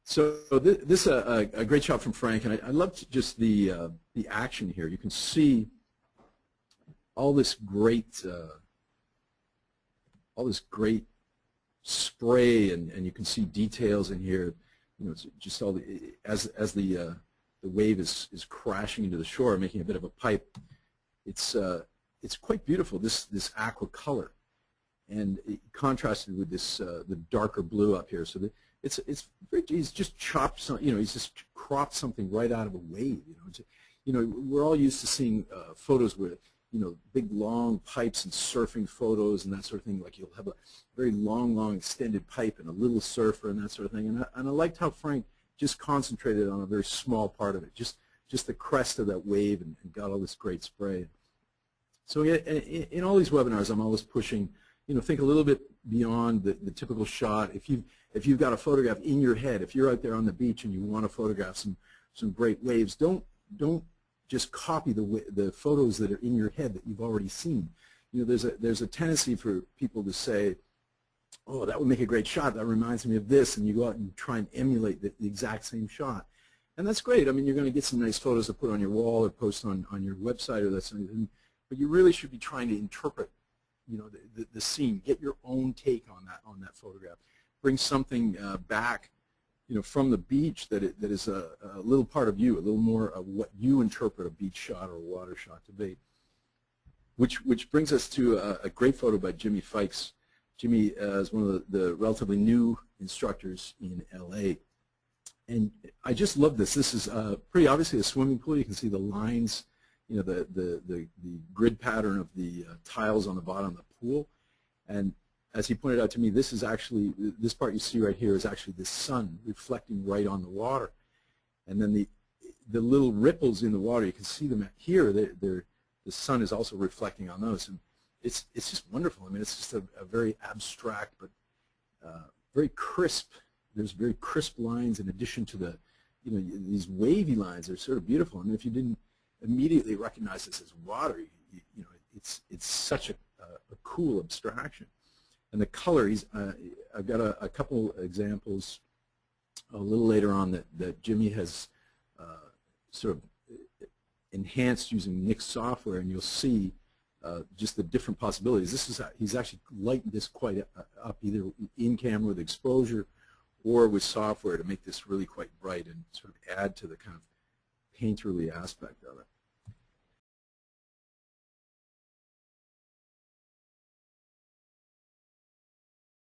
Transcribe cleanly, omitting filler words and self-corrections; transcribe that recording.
So this is a great shot from Frank, and I loved just the action here. You can see all this great spray, and you can see details in here. You know, it's just all as the wave is crashing into the shore, making a bit of a pipe. It's quite beautiful. This aqua color, and it contrasted with this the darker blue up here. So he's just chopped some. You know, he's just cropped something right out of a wave. You know, we're all used to seeing photos where, you know, big long pipes and surfing photos and that sort of thing. Like you'll have a very long extended pipe and a little surfer and that sort of thing. And I liked how Frank just concentrated on a very small part of it, just the crest of that wave, and got all this great spray. So yeah, in all these webinars, I'm always pushing, you know, think a little bit beyond the typical shot. If you've got a photograph in your head, if you're out there on the beach and you want to photograph some great waves, don't just copy the photos that are in your head that you've already seen. You know, there's a tendency for people to say, oh, that would make a great shot, that reminds me of this, and you go out and try and emulate the exact same shot. And that's great. I mean, you're going to get some nice photos to put on your wall or post on your website or that sort of thing, but you really should be trying to interpret, you know, the scene. Get your own take on that photograph. Bring something back, you know, from the beach that is a little part of you, a little more of what you interpret a beach shot or a water shot to be. Which brings us to a great photo by Jimmy Fikes. Jimmy is one of the relatively new instructors in LA. And I just love this. This is pretty obviously a swimming pool. You can see the lines, you know, the grid pattern of the tiles on the bottom of the pool. And as he pointed out to me, this is actually, this part you see right here is actually the sun reflecting right on the water. And then the little ripples in the water, you can see them here. The sun is also reflecting on those. And it's just wonderful. I mean, it's just a very abstract but very crisp. There's very crisp lines in addition to the, you know, these wavy lines. They're sort of beautiful. I mean, if you didn't immediately recognize this as water, you know, it's such a cool abstraction. And the color, I've got a couple examples a little later on that Jimmy has sort of enhanced using Nik software, and you'll see just the different possibilities. He's actually lightened this quite up, either in camera with exposure or with software, to make this really quite bright and sort of add to the kind of painterly aspect of it.